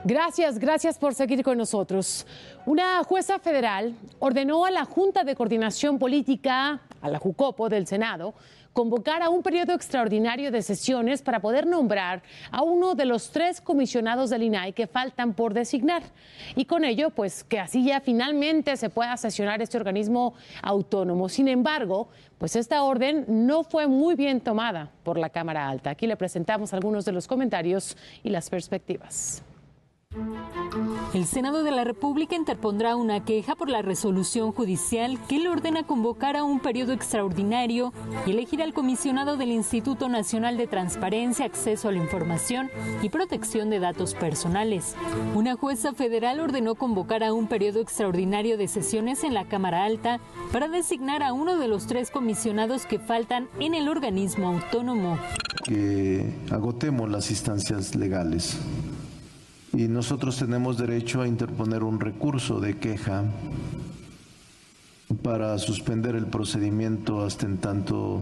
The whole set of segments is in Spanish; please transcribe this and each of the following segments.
Gracias por seguir con nosotros. Una jueza federal ordenó a la Junta de Coordinación Política, a la JUCOPO del Senado, convocar a un periodo extraordinario de sesiones para poder nombrar a uno de los 3 comisionados del INAI que faltan por designar. Y con ello, pues que así ya finalmente se pueda sesionar este organismo autónomo. Sin embargo, pues esta orden no fue muy bien tomada por la Cámara Alta. Aquí le presentamos algunos de los comentarios y las perspectivas. El Senado de la República interpondrá una queja por la resolución judicial que le ordena convocar a un periodo extraordinario y elegir al comisionado del Instituto Nacional de Transparencia, Acceso a la Información y Protección de Datos Personales. Una jueza federal ordenó convocar a un periodo extraordinario de sesiones en la Cámara Alta para designar a uno de los 3 comisionados que faltan en el organismo autónomo. Que agotemos las instancias legales. Y nosotros tenemos derecho a interponer un recurso de queja para suspender el procedimiento hasta en tanto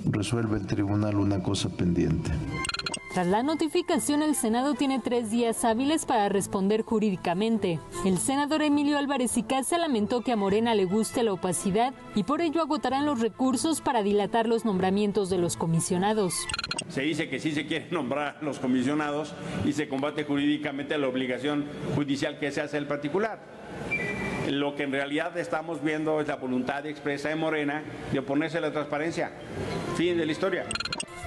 resuelve el tribunal una cosa pendiente. Tras la notificación, el Senado tiene 3 días hábiles para responder jurídicamente. El senador Emilio Álvarez y Casa lamentó que a Morena le guste la opacidad y por ello agotarán los recursos para dilatar los nombramientos de los comisionados. Se dice que sí se quieren nombrar los comisionados y se combate jurídicamente la obligación judicial que se hace el particular. Lo que en realidad estamos viendo es la voluntad expresa de Morena de oponerse a la transparencia. Fin de la historia.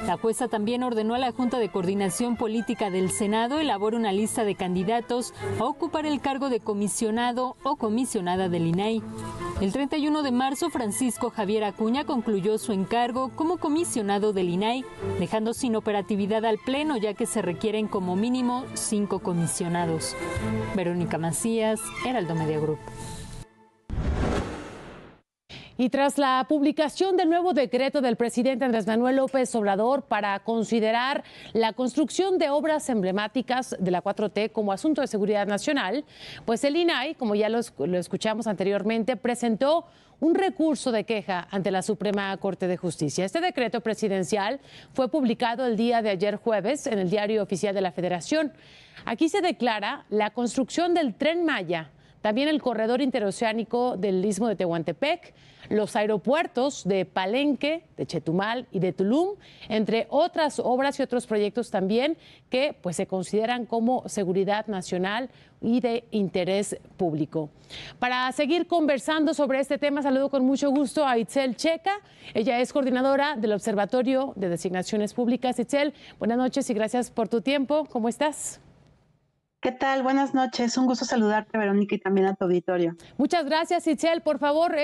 La jueza también ordenó a la Junta de Coordinación Política del Senado elaborar una lista de candidatos a ocupar el cargo de comisionado o comisionada del INAI. El 31 de marzo, Francisco Javier Acuña concluyó su encargo como comisionado del INAI, dejando sin operatividad al Pleno, ya que se requieren como mínimo 5 comisionados. Verónica Macías, Heraldo Media Group. Y tras la publicación del nuevo decreto del presidente Andrés Manuel López Obrador para considerar la construcción de obras emblemáticas de la 4T como asunto de seguridad nacional, pues el INAI, como ya lo escuchamos anteriormente, presentó un recurso de queja ante la Suprema Corte de Justicia. Este decreto presidencial fue publicado el día de ayer jueves en el Diario Oficial de la Federación. Aquí se declara la construcción del Tren Maya, también el corredor interoceánico del Istmo de Tehuantepec, los aeropuertos de Palenque, de Chetumal y de Tulum, entre otras obras y otros proyectos también que pues, se consideran como seguridad nacional y de interés público. Para seguir conversando sobre este tema, saludo con mucho gusto a Itzel Checa. Ella es coordinadora del Observatorio de Designaciones Públicas. Itzel, buenas noches y gracias por tu tiempo. ¿Cómo estás? ¿Qué tal? Buenas noches. Un gusto saludarte, Verónica, y también a tu auditorio. Muchas gracias, Itzel. Por favor,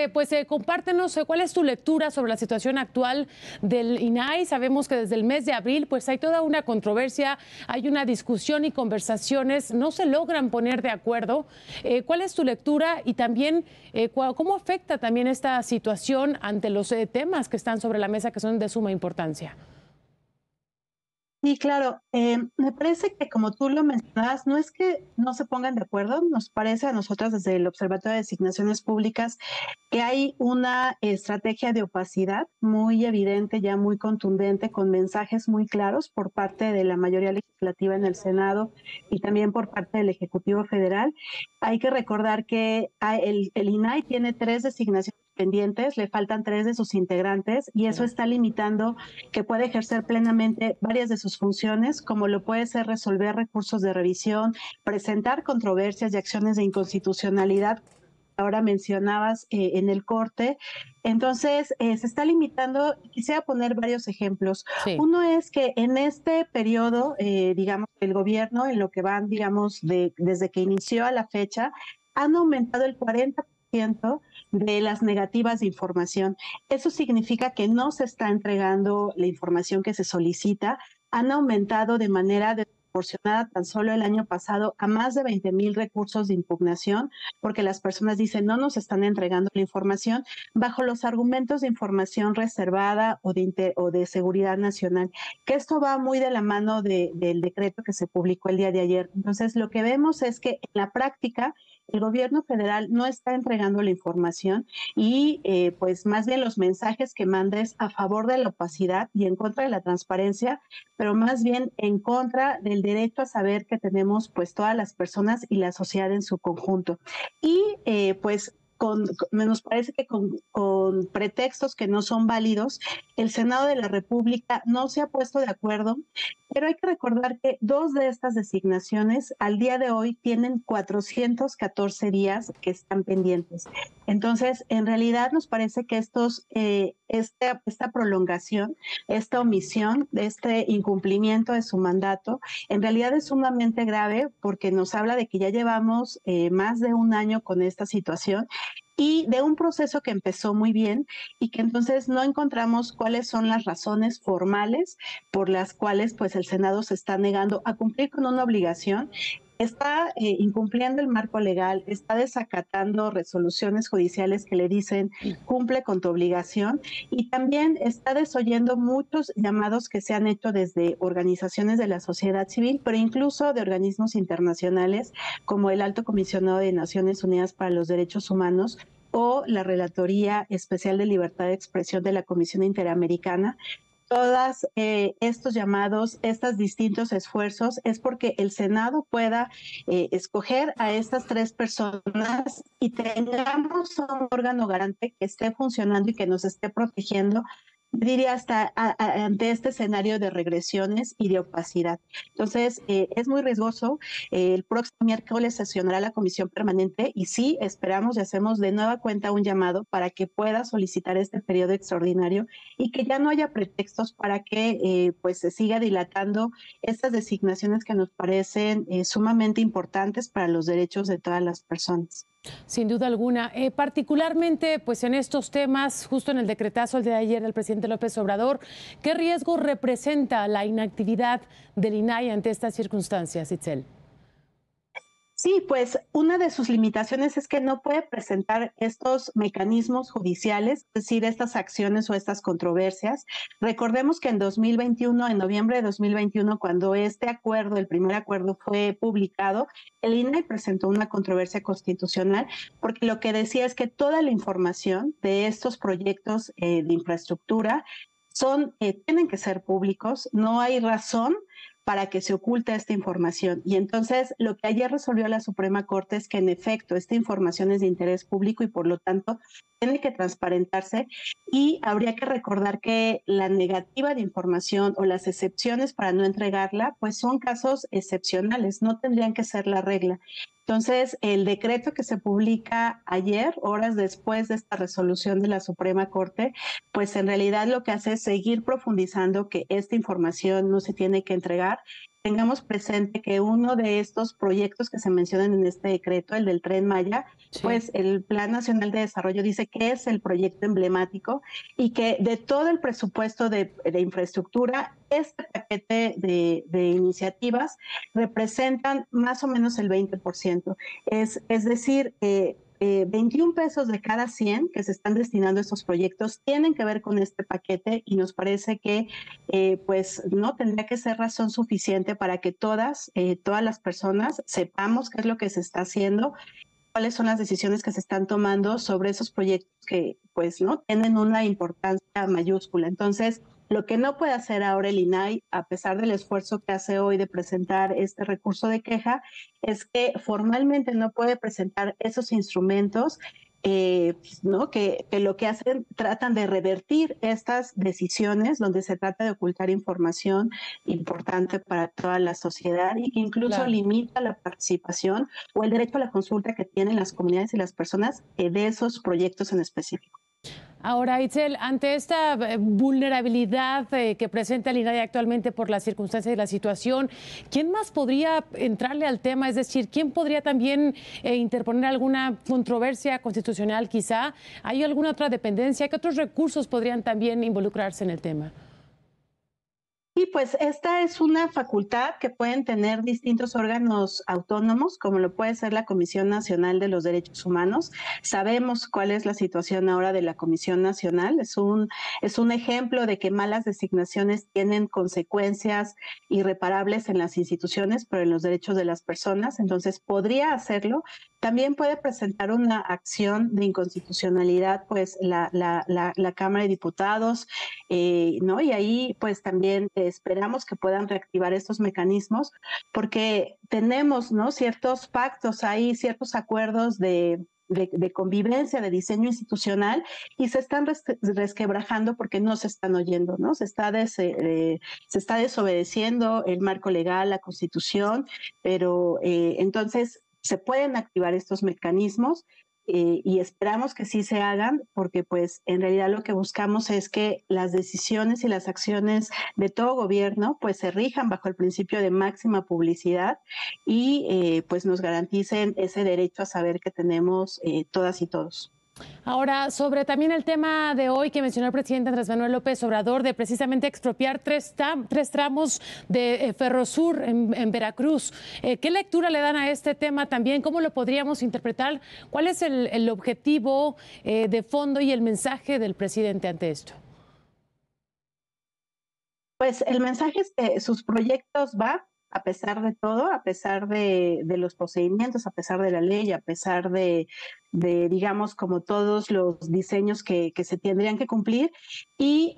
compártenos cuál es tu lectura sobre la situación actual del INAI. Sabemos que desde el mes de abril pues hay toda una controversia, hay una discusión y conversaciones, no se logran poner de acuerdo. ¿Cuál es tu lectura y también cómo afecta también esta situación ante los temas que están sobre la mesa que son de suma importancia? Sí, claro. Me parece que, como tú lo mencionabas, no es que no se pongan de acuerdo. Nos parece a nosotras desde el Observatorio de Designaciones Públicas que hay una estrategia de opacidad muy evidente, ya muy contundente, con mensajes muy claros por parte de la mayoría legislativa en el Senado y también por parte del Ejecutivo Federal. Hay que recordar que el INAI tiene 3 designaciones pendientes, le faltan 3 de sus integrantes y eso está limitando que pueda ejercer plenamente varias de sus funciones, como lo puede ser resolver recursos de revisión, presentar controversias y acciones de inconstitucionalidad. Ahora mencionabas en el corte. Entonces, se está limitando. Quisiera poner varios ejemplos. Sí. Uno es que en este periodo, digamos, el gobierno, en lo que van, digamos, desde que inició a la fecha, han aumentado el 40% de las negativas de información. Eso significa que no se está entregando la información que se solicita. Han aumentado de manera desproporcionada tan solo el año pasado a más de 20,000 recursos de impugnación, porque las personas dicen no nos están entregando la información bajo los argumentos de información reservada o de seguridad nacional, que esto va muy de la mano del decreto que se publicó el día de ayer. Entonces, lo que vemos es que en la práctica el gobierno federal no está entregando la información y pues más bien los mensajes que manda es a favor de la opacidad y en contra de la transparencia, pero más bien en contra del derecho a saber que tenemos pues todas las personas y la sociedad en su conjunto. Y pues nos parece que con pretextos que no son válidos, el Senado de la República no se ha puesto de acuerdo, pero hay que recordar que 2 de estas designaciones al día de hoy tienen 414 días que están pendientes. Entonces, en realidad nos parece que esta prolongación, esta omisión, este incumplimiento de su mandato, en realidad es sumamente grave porque nos habla de que ya llevamos más de un año con esta situación y de un proceso que empezó muy bien y que entonces no encontramos cuáles son las razones formales por las cuales pues el Senado se está negando a cumplir con una obligación. Está incumpliendo el marco legal, está desacatando resoluciones judiciales que le dicen cumple con tu obligación y también está desoyendo muchos llamados que se han hecho desde organizaciones de la sociedad civil, pero incluso de organismos internacionales como el Alto Comisionado de Naciones Unidas para los Derechos Humanos o la Relatoría Especial de Libertad de Expresión de la Comisión Interamericana. Todos estos llamados, estos distintos esfuerzos, es porque el Senado pueda escoger a estas 3 personas y tengamos un órgano garante que esté funcionando y que nos esté protegiendo, diría hasta ante este escenario de regresiones y de opacidad. Entonces, es muy riesgoso. El próximo miércoles sesionará la comisión permanente y sí, esperamos y hacemos de nueva cuenta un llamado para que pueda solicitar este periodo extraordinario y que ya no haya pretextos para que pues se siga dilatando estas designaciones que nos parecen sumamente importantes para los derechos de todas las personas. Sin duda alguna, particularmente pues en estos temas, justo en el decretazo el día de ayer del presidente López Obrador, ¿qué riesgo representa la inactividad del INAI ante estas circunstancias, Itzel? Sí, pues una de sus limitaciones es que no puede presentar estos mecanismos judiciales, es decir, estas acciones o estas controversias. Recordemos que en 2021, en noviembre de 2021, cuando este acuerdo, el primer acuerdo fue publicado, el INAI presentó una controversia constitucional porque lo que decía es que toda la información de estos proyectos de infraestructura tienen que ser públicos, no hay razón para que se oculte esta información. Y entonces lo que ayer resolvió la Suprema Corte es que en efecto esta información es de interés público y por lo tanto tiene que transparentarse y habría que recordar que la negativa de información o las excepciones para no entregarla pues son casos excepcionales, no tendrían que ser la regla. Entonces, el decreto que se publica ayer, horas después de esta resolución de la Suprema Corte, pues en realidad lo que hace es seguir profundizando que esta información no se tiene que entregar. Tengamos presente que uno de estos proyectos que se mencionan en este decreto, el del Tren Maya, sí, pues el Plan Nacional de Desarrollo dice que es el proyecto emblemático y que de todo el presupuesto de infraestructura, este paquete de iniciativas representan más o menos el 20%. Es decir, 21 pesos de cada 100 que se están destinando a estos proyectos tienen que ver con este paquete y nos parece que pues no tendría que ser razón suficiente para que todas las personas sepamos qué es lo que se está haciendo, cuáles son las decisiones que se están tomando sobre esos proyectos que pues no tienen una importancia mayúscula. Entonces, lo que no puede hacer ahora el INAI, a pesar del esfuerzo que hace hoy de presentar este recurso de queja, es que formalmente no puede presentar esos instrumentos, ¿no? Que lo que hacen, tratan de revertir estas decisiones donde se trata de ocultar información importante para toda la sociedad y que incluso limita la participación o el derecho a la consulta que tienen las comunidades y las personas de esos proyectos en específico. Ahora, Itzel, ante esta vulnerabilidad que presenta el INAI actualmente por las circunstancias de la situación, ¿quién más podría entrarle al tema? Es decir, ¿quién podría también interponer alguna controversia constitucional quizá? ¿Hay alguna otra dependencia? ¿Qué otros recursos podrían también involucrarse en el tema? Y pues esta es una facultad que pueden tener distintos órganos autónomos, como lo puede ser la Comisión Nacional de los Derechos Humanos. Sabemos cuál es la situación ahora de la Comisión Nacional. Es un ejemplo de que malas designaciones tienen consecuencias irreparables en las instituciones, pero en los derechos de las personas. Entonces podría hacerlo. También puede presentar una acción de inconstitucionalidad, pues la Cámara de Diputados, ¿no? Y ahí pues también esperamos que puedan reactivar estos mecanismos, porque tenemos, ¿no?, ciertos pactos, hay ciertos acuerdos de convivencia, de diseño institucional, y se están resquebrajando porque no se están oyendo, ¿no? Se está desobedeciendo el marco legal, la Constitución, pero entonces se pueden activar estos mecanismos. Y esperamos que sí se hagan, porque pues en realidad lo que buscamos es que las decisiones y las acciones de todo gobierno pues se rijan bajo el principio de máxima publicidad y pues nos garanticen ese derecho a saber que tenemos todas y todos. Ahora, sobre también el tema de hoy que mencionó el presidente Andrés Manuel López Obrador, de precisamente expropiar tres tramos de Ferrosur en Veracruz. ¿Qué lectura le dan a este tema también? ¿Cómo lo podríamos interpretar? ¿Cuál es el objetivo de fondo y el mensaje del presidente ante esto? Pues el mensaje es que sus proyectos van a pesar de todo, a pesar de los procedimientos, a pesar de la ley, a pesar de digamos, como todos los diseños que se tendrían que cumplir. Y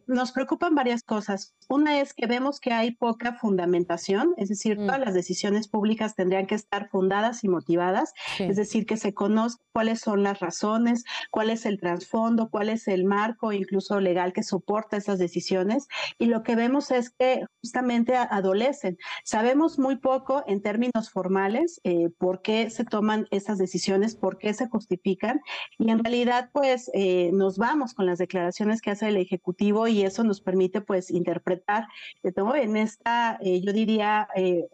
nos preocupan varias cosas. Una es que vemos que hay poca fundamentación, es decir, todas las decisiones públicas tendrían que estar fundadas y motivadas, es decir, que se conozca cuáles son las razones, cuál es el trasfondo, cuál es el marco incluso legal que soporta esas decisiones. Y lo que vemos es que justamente adolecen. Sabemos muy poco en términos formales por qué se toman esas decisiones, por qué se justifican, y en realidad pues nos vamos con las declaraciones que hace el Ejecutivo, y eso nos permite pues interpretar, ¿no?, en esta yo diría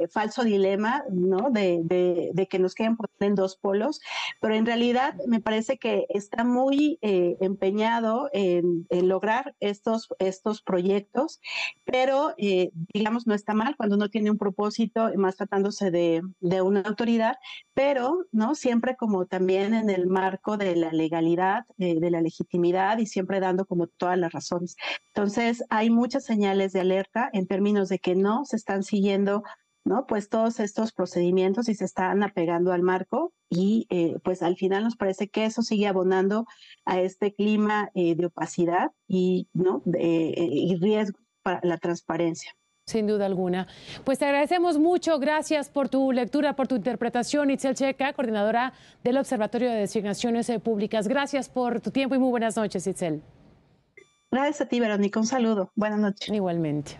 falso dilema, ¿no?, de que nos quieren poner en dos polos, pero en realidad me parece que está muy empeñado en lograr estos proyectos, pero digamos no está mal cuando uno tiene un propósito, más tratándose de una autoridad, pero no siempre como también en el marco de la legalidad, de la legitimidad, y siempre dando como todas las razones. Entonces hay muchas señales de alerta en términos de que no se están siguiendo, ¿no?, pues todos estos procedimientos y se están apegando al marco, y pues al final nos parece que eso sigue abonando a este clima de opacidad y, ¿no?, y riesgo para la transparencia. Sin duda alguna. Pues te agradecemos mucho. Gracias por tu lectura, por tu interpretación. Itzel Checa, coordinadora del Observatorio de Designaciones Públicas. Gracias por tu tiempo y muy buenas noches, Itzel. Gracias a ti, Verónica. Un saludo. Buenas noches. Igualmente.